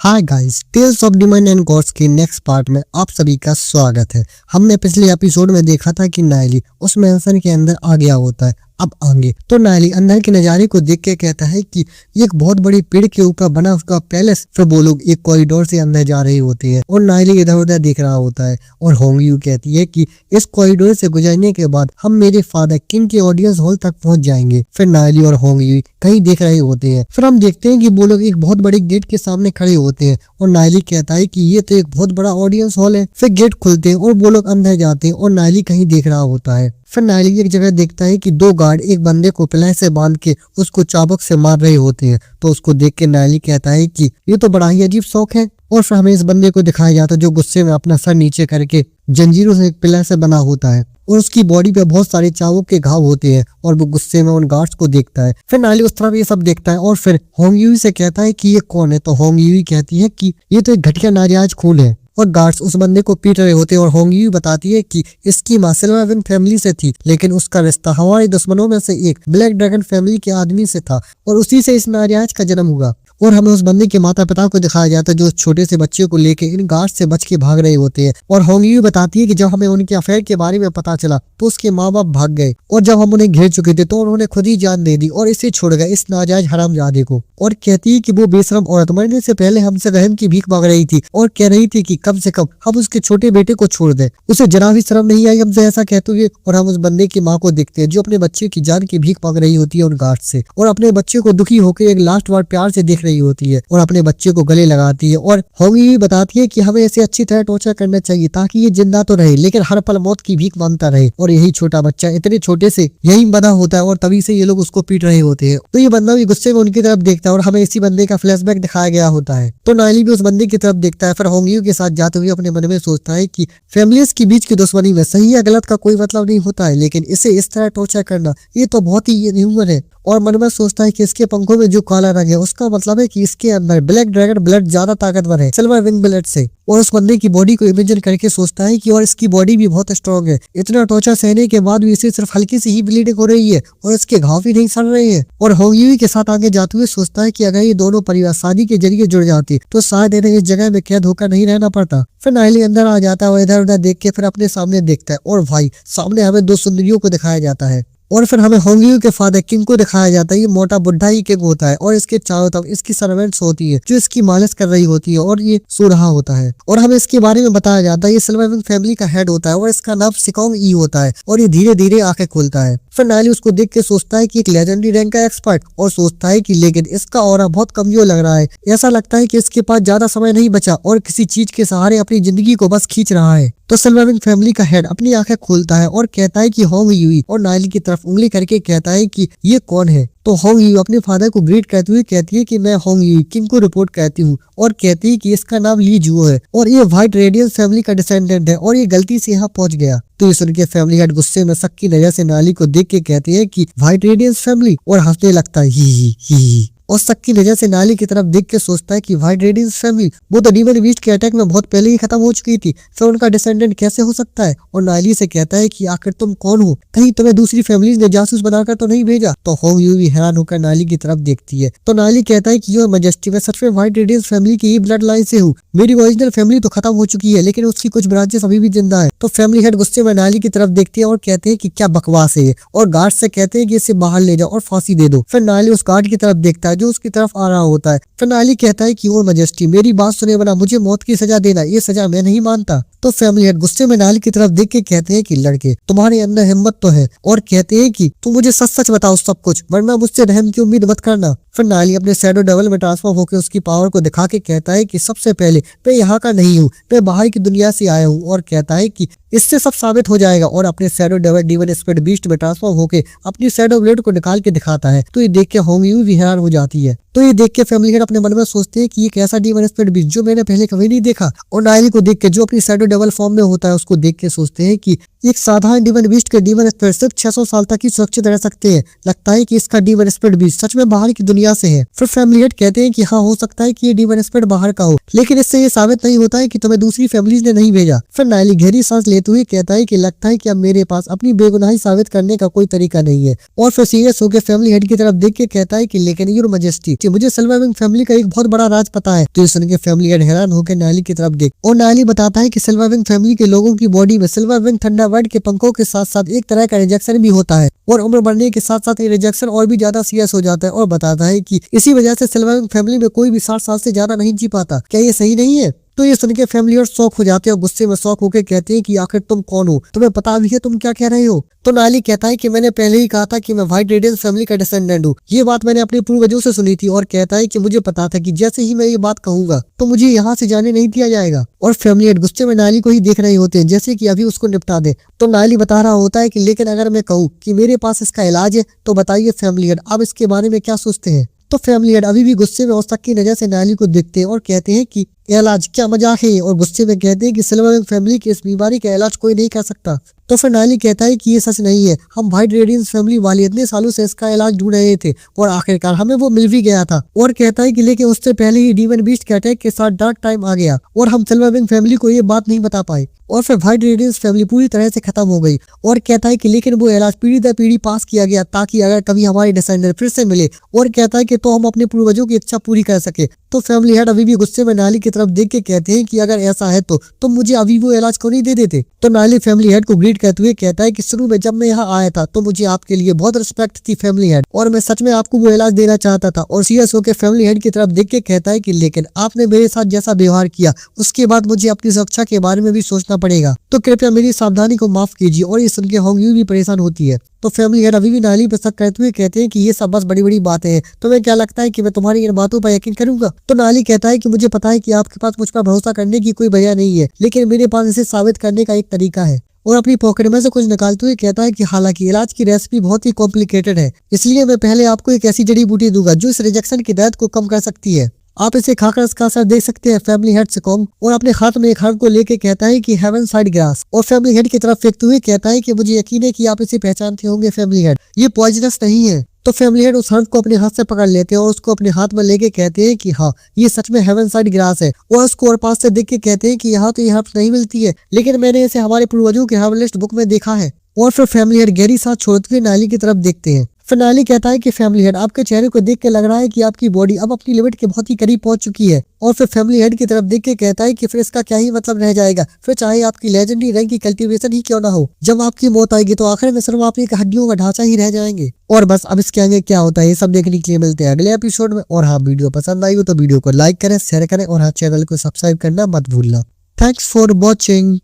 Hi guys, tales of demon and gods के next part में आप सभी का स्वागत है। हमने पिछले एपिसोड में देखा था कि नायली उस मैंसन के अंदर आ गया होता है। अब आगे तो नायली अंदर के नज़ारे को देख के कहता है कि एक बहुत बड़ी पेड़ के ऊपर बना उसका पैलेस। फिर वो लोग एक कॉरिडोर से अंदर जा रहे होते हैं और नायली इधर उधर देख रहा होता है और होंग यू कहती है कि इस कॉरिडोर से गुजरने के बाद हम मेरे फादर किंग के ऑडियंस हॉल तक पहुंच जाएंगे। फिर नायली और होंग यू कहीं देख रहे होते हैं। फिर हम देखते हैं कि वो लोग एक बहुत बड़े गेट के सामने खड़े होते हैं और नायली कहता है कि ये तो एक बहुत बड़ा ऑडियंस हॉल है। फिर गेट खुलते हैं और वो लोग अंदर जाते हैं और नायली कहीं देख रहा होता है। फिर नायली एक जगह देखता है कि दो गार्ड एक बंदे को पिलाई से बांध के उसको चाबुक से मार रहे होते हैं। तो उसको देख के नायली कहता है कि ये तो बड़ा ही अजीब शौक है। और फिर हमें इस बंदे को दिखाया जाता है जो गुस्से में अपना सर नीचे करके जंजीरों से एक पिलाई से बना होता है और उसकी बॉडी पे बहुत सारे चाबुक के घाव होते हैं और वो गुस्से में उन गार्ड्स को देखता है। फिर नायली उस तरफ ये सब देखता है और फिर होंग यू से कहता है कि ये कौन है। तो होंग यू कहती है कि ये तो एक घटिया नाजायज खून है और गार्ड्स उस बंदे को पीट रहे होते हैं। और होंग यू बताती है कि इसकी मां सिल्वर विंग फैमिली से थी, लेकिन उसका रिश्ता हमारे दुश्मनों में से एक ब्लैक ड्रैगन फैमिली के आदमी से था और उसी से इस नाजायज का जन्म हुआ। और हमें उस बंदे के माता पिता को दिखाया जाता है जो उस छोटे से बच्चे को लेके इन गार्ड से बच के भाग रहे होते हैं। और होंग यू बताती है कि जब हमें उनके अफेयर के बारे में पता चला तो उसके माँ बाप भाग गए और जब हम उन्हें घेर चुके थे तो उन्होंने खुद ही जान दे दी और इसे छोड़ गए इस नाजायज हरामजादे को। और कहती है कि वो बेशरम औरत मरने से पहले हमसे रहम की भीख मांग रही थी और कह रही थी कि कम से कम हम उसके छोटे बेटे को छोड़ दें। उसे जरा भी शर्म नहीं आई हमसे ऐसा कहते हुए। और हम उस बंदे की माँ को देखते हैं जो अपने बच्चे की जान की भीख मांग रही होती है उन गार्ड से और अपने बच्चे को दुखी होकर एक लास्ट बार प्यार से देख रही होती है और अपने बच्चे को गले लगाती है। और होंग यू बताती है कि हमें इसे अच्छी तरह टॉर्चर करना चाहिए ताकि ये जिंदा तो रहे लेकिन हर पल मौत की भीख मांगता रहे। और यही छोटा बच्चा इतने छोटे से यही बना होता है और तभी से ये लोग उसको पीट रहे होते हैं। तो ये बंदा भी गुस्से में उनकी तरफ देखता है और हमें इसी बंदे का फ्लैशबैक दिखाया गया होता है। तो नायली भी उस बंदे की तरफ देखता है। फिर होंग यू के साथ जाते हुए अपने मन में सोचता है कि फैमिलीज के बीच की दुश्मनी में सही या गलत का कोई मतलब नहीं होता है, लेकिन इसे इस तरह टॉर्चर करना ये तो बहुत ही इनह्यूमन है। और मन में सोचता है कि इसके पंखों में जो काला रंग है उसका मतलब है कि इसके अंदर ब्लैक ड्रैगन ब्लड ज्यादा ताकतवर है सिल्वर विंग ब्लड से। और उस बंदे की बॉडी को इमेजिन करके सोचता है कि और इसकी बॉडी भी बहुत स्ट्रॉन्ग है। इतना टॉर्चर सहने के बाद भी इसे सिर्फ हल्की सी ही ब्लीडिंग हो रही है और इसके घाव भी नहीं सड़ रहे हैं। और होंग यू के साथ आगे जाते हुए सोचता है कि अगर ये दोनों परिवार शादी के जरिए जुड़ जाते तो शायद इन्हें इस जगह में कैद होकर नहीं रहना पड़ता। फिर नायली अंदर आ जाता है और इधर उधर देख के फिर अपने सामने देखता है और भाई सामने हमें दो सुंदरियों को दिखाया जाता है। और फिर हमें होंग यू के फादर किंग को दिखाया जाता है। ये मोटा बुढ़ा ही किंग होता है और इसके चारों तरफ इसकी सर्वेंट्स होती है जो इसकी मालिश कर रही होती है और ये सो रहा होता है। और हमें इसके बारे में बताया जाता है ये सिल्वर विंग फैमिली का हेड होता है और इसका नाम सिकोंग ई होता है और ये धीरे धीरे आंखें खोलता है। फिर नायली उसको देख के सोचता है कि एक लेजेंडरी रैंक का एक्सपर्ट और सोचता है कि लेकिन इसका ऑरा बहुत कमजोर लग रहा है। ऐसा लगता है कि इसके पास ज्यादा समय नहीं बचा और किसी चीज के सहारे अपनी जिंदगी को बस खींच रहा है। तो सिल्वर विंग फैमिली का हेड अपनी आंखें खोलता है और कहता है कि होंग यू और नायली की तरफ उंगली करके कहता है कि ये कौन है। तो होंग यू अपने फादर को ग्रीट करते हुए कहती है कि मैं होंग यू किंग को रिपोर्ट करती हूँ और कहती है कि इसका नाम ली जुओ है और ये व्हाइट रेडियंस फैमिली का डिसेंडेंट है और ये गलती से यहाँ पहुंच गया। तो ये सुन के फैमिली हेड गुस्से में शक की नजर से नायली को देख के कहती है कि व्हाइट रेडियंस फैमिली और हंसने लगता है ही। और शक की नजर से नायली की तरफ देख के सोचता है कि व्हाइट रेडियंस फैमिली वो तो डीमन बीस्ट के अटैक में बहुत पहले ही खत्म हो चुकी थी, फिर उनका डिसेंडेंट कैसे हो सकता है। और नायली से कहता है कि आखिर तुम कौन हो, कहीं तुम्हें दूसरी फैमिली ने जासूस बनाकर तो नहीं भेजा। तो होंग यू भी हैरान होकर नायली की तरफ देखती है। तो नायली कहता है कि योर मैजेस्टी मैं सच में व्हाइट रेडियंस फैमिली की ही ब्लड लाइन से हूँ। मेरी ओरिजिनल फैमिली तो खत्म हो चुकी है लेकिन उसकी कुछ ब्रांचेस अभी भी जिंदा है। तो फैमिली हेड गुस्से में नायली की तरफ देखती है और कहते हैं कि क्या बकवास है और गार्ड से कहते हैं कि इसे बाहर ले जाओ और फांसी दे दो। फिर नायली उस गार्ड की तरफ देखता है जो उसकी तरफ आ रहा होता है। फिर नायली कहता है कि योर मैजेस्टी मेरी बात सुने वरना मुझे मौत की सजा देना, ये सजा मैं नहीं मानता। तो फैमिली हेड गुस्से में नायली की तरफ देख के कहते हैं कि लड़के तुम्हारे अंदर हिम्मत तो है और कहते हैं कि तुम मुझे सच सच बताओ सब कुछ वरना मुझसे रहम की उम्मीद मत करना। फिर नायली अपने शैडो डेविल में ट्रांसफॉर्म होकर उसकी पावर को दिखा के कहता है कि सबसे पहले मैं यहाँ का नहीं हूँ, मैं बाहर की दुनिया से आया हूँ और कहता है कि इससे सब साबित हो जाएगा। और अपने shadow devil demon spirit beast में ट्रांसफॉर्म होकर अपनी शैडो ब्लेड को निकाल के दिखाता है। तो ये देख के होंग यू भी हैरान हो जाती है। तो ये देख के फैमिली हेड अपने मन में सोचते हैं कि ये कैसा डीमन स्पिरिट बीस्ट जो मैंने पहले कभी नहीं देखा। और नायली को देख के जो अपनी शैडो डेविल फॉर्म में होता है उसको देख के सोचते हैं कि एक साधारण डीमन बीस्ट के डीमन स्पिरिट सिर्फ 600 साल तक ही सुरक्षित रह सकते हैं। लगता है कि इसका डीमन स्पिरिट बीस्ट सच में बाहर की दुनिया से है। फिर फैमिली हेड कहते हैं कि हाँ हो सकता है कि ये डीमन स्पिरिट बाहर का हो लेकिन इससे ये साबित नहीं होता है कि तुम्हें दूसरी फैमिलीज ने नहीं भेजा। फिर नायली गहरी सांस लेते हुए कहता है कि लगता है कि अब मेरे पास अपनी बेगुनाही साबित करने का कोई तरीका नहीं है। और फिर सीरियस होकर फैमिली हेड की तरफ देख के कहता है कि लेकिन योर मैजेस्टी देखिए मुझे सर्वाइविंग फैमिली का एक बहुत बड़ा राज पता है। तो ये सुन के फैमिली हेड हैरान होकर नायली की तरफ देख और नायली बताता है कि सर्वाइविंग फैमिली के लोगों की बॉडी में सर्वाइविंग थंडरबर्ड के पंखों के साथ साथ एक तरह का रिजेक्शन भी होता है और उम्र बढ़ने के साथ साथ ये रिजेक्शन और भी ज्यादा सीरियस हो जाता है और बताता है कि इसी वजह से सर्वाइविंग फैमिली में कोई भी 60 साल से ज्यादा नहीं जी पाता। क्या ये सही नहीं है? तो ये सुन के फैमिली और शौक हो जाते हैं और गुस्से में शौक होकर कहते हैं कि आखिर तुम कौन हो, तुम्हें पता भी है तुम क्या कह रहे हो? तो नायली कहता है कि मैंने पहले ही कहा था कि मैं व्हाइट रेडियंस फैमिली का डिसेंडेंट हूँ। ये बात मैंने अपने पूर्वजों से सुनी थी और कहता है कि मुझे पता था कि जैसे ही मैं ये बात कहूंगा तो मुझे यहाँ से जाने नहीं दिया जाएगा। और फैमिली हेड गुस्से में नायली को ही देख रहे होते हैं जैसे कि अभी उसको निपटा दे। तो नायली बता रहा होता है कि लेकिन अगर मैं कहूँ कि मेरे पास इसका इलाज है तो बताइए फैमिली हेड आप इसके बारे में क्या सोचते हैं? तो फैमिली हेड अभी भी गुस्से में और शक की नजर से नायली को देखते हैं और कहते हैं कि इलाज क्या मजाक है और गुस्से में कहते हैं कि सर्वाइविंग फैमिली की इस बीमारी का इलाज कोई नहीं कर सकता। तो फिर नायली कहता है कि ये सच नहीं है, हम व्हाइट रेडियंस फैमिली वाले इतने सालों से इसका इलाज ढूंढ रहे थे और आखिरकार हमें वो मिल भी गया था। और कहता है कि लेकिन उससे पहले ही डीमन बीस्ट के अटैक के साथ डार्क टाइम आ गया और हम सर्वाइविंग फैमिली को ये बात नहीं बता पाए और फिर व्हाइट रेडियंस फैमिली पूरी तरह से खत्म हो गई। और कहता है कि लेकिन वो इलाज पीढ़ी दर पीढ़ी पास किया गया ताकि अगर कभी हमारे डिसेंडेंट फिर से मिले और कहता है कि तो हम अपने पूर्वजों की इच्छा पूरी कर सके। तो फैमिली हेड अभी भी गुस्से में नायली की तरफ देख के कहते हैं कि अगर ऐसा है तो मुझे अभी वो इलाज क्यों नहीं दे देते? तो नायली फैमिली हेड को ग्रीट करते हुए कहता है कि शुरू में जब मैं यहाँ आया था तो मुझे आपके लिए बहुत रिस्पेक्ट थी फैमिली हेड और मैं सच में आपको वो इलाज देना चाहता था। और सीरियस होकर फैमिली हेड की तरफ देख के कहता है कि लेकिन आपने मेरे साथ जैसा व्यवहार किया उसके बाद मुझे अपनी सुरक्षा के बारे में भी सोचना पड़ेगा, तो कृपया मेरी सावधानी को माफ कीजिए। और ये सुन के होंग यूं भी परेशान होती है। तो फैमिली हेड अभी भी नायली पर शक करते हुए कहते हैं कि ये सब बस बड़ी बड़ी बातें हैं, तुम्हें क्या लगता है कि मैं तुम्हारी इन बातों पर यकीन करूंगा? तो नायली कहता है कि मुझे पता है कि आपके पास मुझ पर भरोसा करने की कोई वजह नहीं है, लेकिन मेरे पास इसे साबित करने का एक तरीका है। और अपनी पॉकेट में से कुछ निकालते हुए कहता है कि हालांकि इलाज की रेसिपी बहुत ही कॉम्प्लिकेटेड है, इसलिए मैं पहले आपको एक ऐसी जड़ी बूटी दूंगा जो इस रिजेक्शन की दर्द को कम कर सकती है। आप इसे खाकर इसका असर देख सकते हैं। फैमिली हेड से कॉम और अपने हाथ में एक हर्ब को लेके कहता है कि हेवन साइड ग्रास और फैमिली हेड की तरफ फेंकते हुए कहता है कि मुझे यकीन है कि आप इसे पहचानते होंगे फैमिली हेड, ये पॉइजनस नहीं है। तो फैमिली हेड उस हर्ब को अपने हाथ से पकड़ लेते हैं और उसको अपने हाथ में लेके कहते हैं कि हाँ ये सच में हेवन साइड ग्रास है। और उसको और पास से देख के कहते हैं कि यहाँ तो ये हर्ब नहीं मिलती है, लेकिन मैंने इसे हमारे पूर्वजों के हर्बलिस्ट बुक में देखा है। और फिर फैमिली हेड गहरी सांस छोड़ते हुए नायली की तरफ देखते हैं। फिर नायली कहता है कि फैमिली हेड आपके चेहरे को देख के लग रहा है कि आपकी बॉडी अब अपनी लिमिट के बहुत ही करीब पहुंच चुकी है। और फिर फैमिली हेड की तरफ देख के कहता है कि फिर इसका क्या ही मतलब रह जाएगा, फिर चाहे आपकी लेजेंडरी रैंक की कल्टीवेशन ही क्यों ना हो, जब आपकी मौत आएगी तो आखिर में सिर्फ आपकी हड्डियों का ढांचा ही रह जाएंगे। और बस अब इसके आगे क्या होता है ये सब देखने के लिए मिलते हैं अगले एपिसोड में। और हाँ वीडियो पसंद आई हो तो वीडियो को लाइक करें, शेयर करें और हाँ चैनल को सब्सक्राइब करना मत भूलना। Thanks for watching.